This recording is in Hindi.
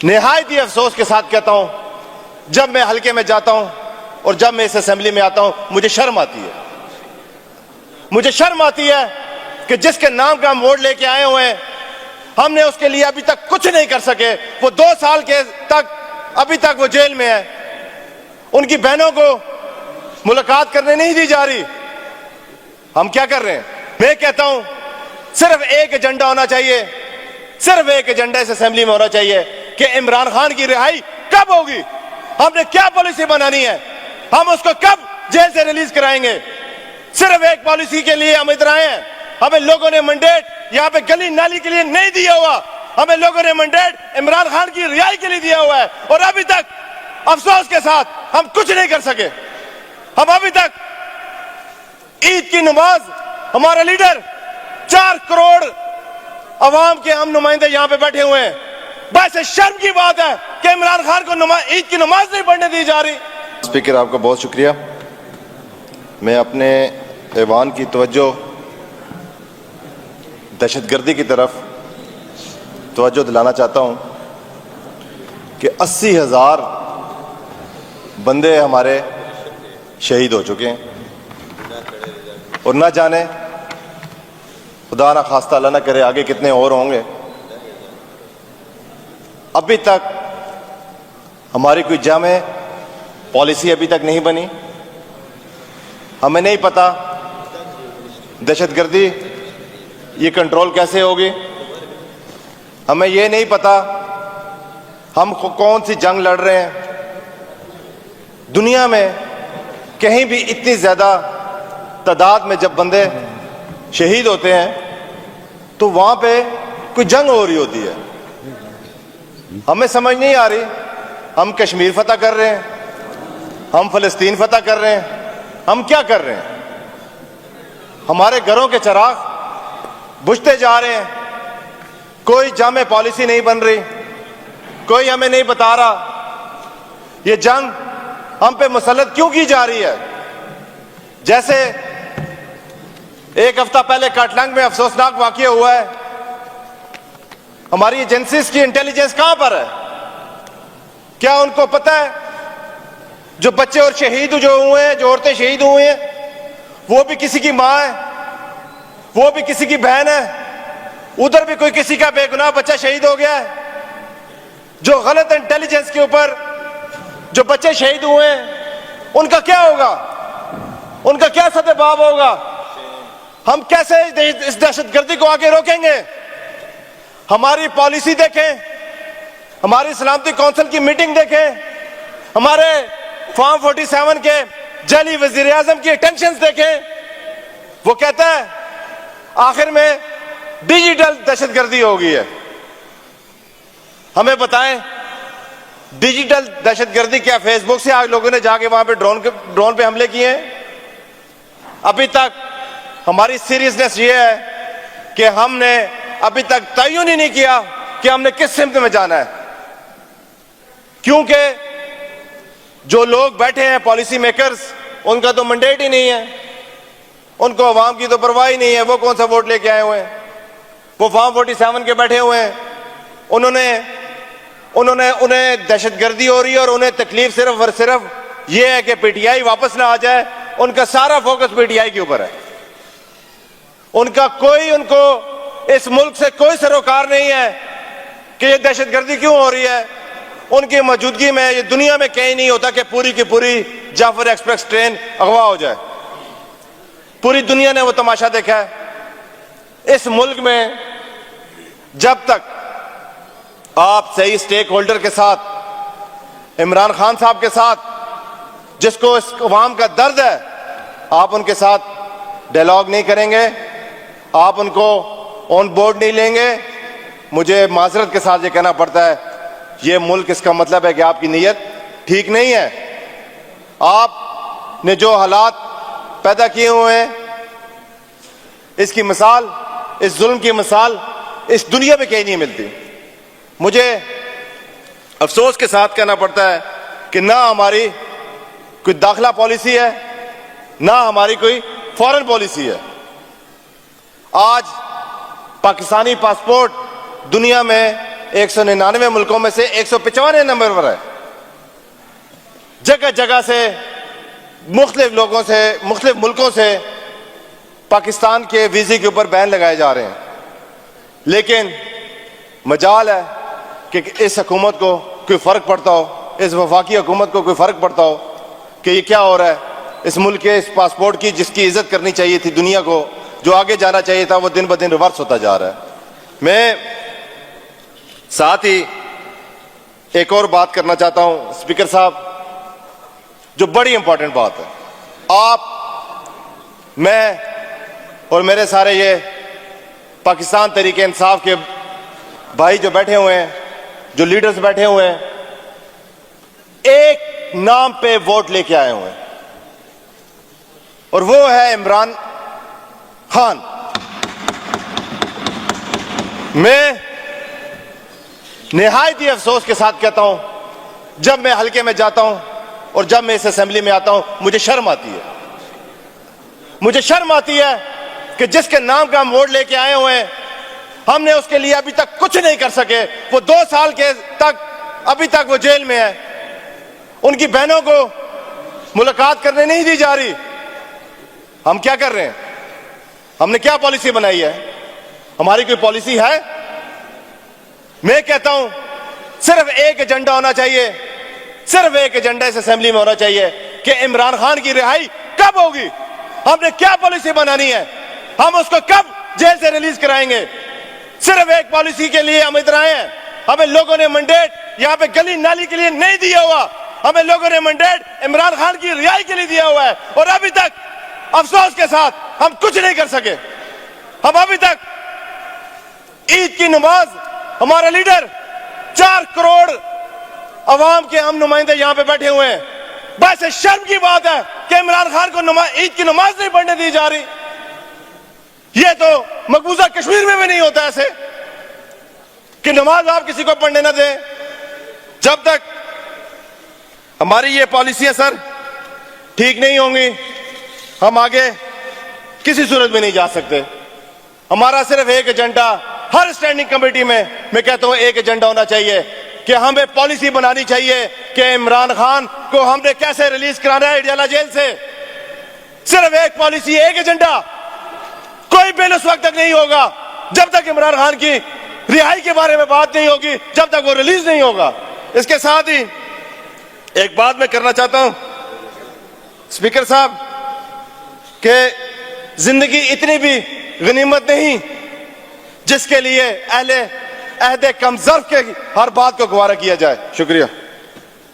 निहायत ही अफसोस के साथ कहता हूं, जब मैं हल्के में जाता हूं और जब मैं इस असेंबली में आता हूं, मुझे शर्म आती है। मुझे शर्म आती है कि जिसके नाम का हम वोट लेके आए हुए हैं, हमने उसके लिए अभी तक कुछ नहीं कर सके। वो 2 साल के तक अभी तक वो जेल में है। उनकी बहनों को मुलाकात करने नहीं दी जा रही। हम क्या कर रहे हैं? मैं कहता हूं सिर्फ एक एजेंडा होना चाहिए, सिर्फ एक एजेंडा इस असेंबली में होना चाहिए कि इमरान खान की रिहाई कब होगी, हमने क्या पॉलिसी बनानी है, हम उसको कब जेल से रिलीज कराएंगे। सिर्फ एक पॉलिसी के लिए हम इधर आए हैं। हमें लोगों ने मैंडेट यहां पे गली नाली के लिए नहीं दिया हुआ, हमें लोगों ने मैंडेट इमरान खान की रिहाई के लिए दिया हुआ है। और अभी तक अफसोस के साथ हम कुछ नहीं कर सके। हम अभी तक ईद की नमाज, हमारा लीडर 4 करोड़ अवाम के हम नुमाइंदे यहां पे बैठे हुए हैं। बस शर्म की बात है कि इमरान खान को ईद की नमाज नहीं पढ़ने दी जा रही। स्पीकर, आपका बहुत शुक्रिया। मैं अपने ऐवान की तवज्जो दहशतगर्दी की तरफ तवज्जो दिलाना चाहता हूं कि 80,000 बंदे हमारे शहीद हो चुके हैं और ना जाने खुदा ना खास्ता अल्लाह ना करे आगे कितने और होंगे। अभी तक हमारी कोई जामे पॉलिसी अभी तक नहीं बनी। हमें नहीं पता दहशतगर्दी ये कंट्रोल कैसे होगी। हमें ये नहीं पता हम कौन सी जंग लड़ रहे हैं। दुनिया में कहीं भी इतनी ज्यादा तादाद में जब बंदे शहीद होते हैं तो वहां पे कोई जंग हो रही होती है। हमें समझ नहीं आ रही, हम कश्मीर फतह कर रहे हैं, हम फलस्तीन फतह कर रहे हैं, हम क्या कर रहे हैं? हमारे घरों के चिराग बुझते जा रहे हैं। कोई जामे पॉलिसी नहीं बन रही, कोई हमें नहीं बता रहा ये जंग हम पे मुसल्लत क्यों की जा रही है। जैसे एक हफ्ता पहले काटलंग में अफसोसनाक वाकया हुआ है। हमारी एजेंसीज की इंटेलिजेंस कहां पर है? क्या उनको पता है जो बच्चे और शहीद जो हुए हैं, जो औरतें शहीद हुई हैं, वो भी किसी की मां है, वो भी किसी की बहन है। उधर भी कोई किसी का बेगुनाह बच्चा शहीद हो गया है। जो गलत इंटेलिजेंस के ऊपर जो बच्चे शहीद हुए हैं, उनका क्या होगा? उनका क्या सद्भाव होगा? हम कैसे इस दहशतगर्दी को आगे रोकेंगे? हमारी पॉलिसी देखें, हमारी सलामती काउंसिल की मीटिंग देखें, हमारे फॉर्म 47 के जाली वजीर आजम की टेंशन देखें। वो कहता है आखिर में डिजिटल दहशतगर्दी हो गई है। हमें बताएं डिजिटल दहशतगर्दी क्या फेसबुक से आज लोगों ने जाके वहां पे ड्रोन पे हमले किए हैं? अभी तक हमारी सीरियसनेस ये है कि हमने अभी तक तयन ही नहीं किया कि हमने किस सिमत में जाना है। क्योंकि जो लोग बैठे हैं पॉलिसी मेकर्स, उनका तो मैंडेट ही नहीं है, उनको अवाम की तो परवाह ही नहीं है। वो कौन सा वोट लेके आए हुए हैं? वो फॉर्म 47 के बैठे हुए हैं। उन्हें दहशतगर्दी हो रही है और उन्हें तकलीफ सिर्फ और सिर्फ ये है कि पीटीआई वापस ना आ जाए। उनका सारा फोकस पीटीआई के ऊपर है। उनको इस मुल्क से कोई सरोकार नहीं है कि ये दहशतगर्दी क्यों हो रही है। उनकी मौजूदगी में ये दुनिया में कहीं नहीं होता कि पूरी की पूरी जाफर एक्सप्रेस ट्रेन अगवा हो जाए। पूरी दुनिया ने वो तमाशा देखा है। इस मुल्क में जब तक आप सही स्टेक होल्डर के साथ, इमरान खान साहब के साथ, जिसको इस अवाम का दर्द है, आप उनके साथ डायलॉग नहीं करेंगे, आप उनको ऑन बोर्ड नहीं लेंगे, मुझे माजरत के साथ ये कहना पड़ता है, ये मुल्क इसका मतलब है कि आपकी नीयत ठीक नहीं है। आपने जो हालात पैदा किए हुए हैं, इसकी मिसाल, इस जुल्म की मिसाल इस दुनिया में कहीं नहीं मिलती। मुझे अफसोस के साथ कहना पड़ता है कि ना हमारी कोई दाखिला पॉलिसी है, ना हमारी कोई फॉरेन पॉलिसी है। आज पाकिस्तानी पासपोर्ट दुनिया में 199 मुल्कों में से 195 नंबर पर है। जगह जगह से मुख्तलिफ लोगों से, मुख्तलिफ मुल्कों से पाकिस्तान के वीजे के ऊपर बैन लगाए जा रहे हैं। लेकिन मजाल है कि इस हुकूमत को कोई फ़र्क पड़ता हो, इस वफाकी हुकूमत को कोई फ़र्क पड़ता हो कि ये क्या हो रहा है। इस मुल्क के इस पासपोर्ट की जिसकी इज्जत करनी चाहिए थी दुनिया को, जो आगे जाना चाहिए था, वो दिन ब दिन रिवर्स होता जा रहा है। मैं साथ ही एक और बात करना चाहता हूं स्पीकर साहब, जो बड़ी इंपॉर्टेंट बात है। आप, मैं और मेरे सारे ये पाकिस्तान तहरीक इंसाफ के भाई जो बैठे हुए हैं, जो लीडर्स बैठे हुए हैं, एक नाम पे वोट लेके आए हुए हैं और वो है इमरान खान। मैं निहायत ही अफसोस के साथ कहता हूं, जब मैं हल्के में जाता हूं और जब मैं इस असेंबली में आता हूं, मुझे शर्म आती है। मुझे शर्म आती है कि जिसके नाम का हम वोट लेके आए हुए हैं, हमने उसके लिए अभी तक कुछ नहीं कर सके। वो 2 साल के तक अभी तक वो जेल में है। उनकी बहनों को मुलाकात करने नहीं दी जा रही। हम क्या कर रहे हैं? हमने क्या पॉलिसी बनाई है? हमारी कोई पॉलिसी है? मैं कहता हूं सिर्फ एक एजेंडा होना चाहिए, सिर्फ एक एजेंडा इस असेंबली में होना चाहिए कि इमरान खान की रिहाई कब होगी। हमने क्या पॉलिसी बनानी है, हम उसको कब जेल से रिलीज कराएंगे। सिर्फ एक पॉलिसी के लिए हम इधर आए हैं। हमें लोगों ने मैंडेट यहां पे गली नाली के लिए नहीं दिया हुआ। हमें लोगों ने मैंडेट इमरान खान की रिहाई के लिए दिया हुआ है और अभी तक अफसोस के साथ हम कुछ नहीं कर सके। हम अभी तक ईद की नमाज, हमारा लीडर, 4 करोड़ अवाम के हम नुमाइंदे यहां पे बैठे हुए हैं। बस शर्म की बात है कि इमरान खान को ईद की नमाज नहीं पढ़ने दी जा रही। ये तो मकबूजा कश्मीर में भी नहीं होता ऐसे कि नमाज आप किसी को पढ़ने ना दें। जब तक हमारी ये पॉलिसियां सर ठीक नहीं होंगी, हम आगे किसी सूरत में नहीं जा सकते। हमारा सिर्फ एक एजेंडा, हर स्टैंडिंग कमेटी में मैं कहता हूं एक एजेंडा होना चाहिए कि हमें पॉलिसी बनानी चाहिए कि इमरान खान को हमने कैसे रिलीज कराना है अडयाला जेल से। सिर्फ एक पॉलिसी, एक एजेंडा। कोई बिल उस वक्त तक नहीं होगा जब तक इमरान खान की रिहाई के बारे में बात नहीं होगी, जब तक वो रिलीज नहीं होगा। इसके साथ ही एक बात मैं करना चाहता हूं स्पीकर साहब कि जिंदगी इतनी भी गनीमत नहीं जिसके लिए अहले अहदे कम ज़र्फ़ के हर बात को गवारा किया जाए। शुक्रिया।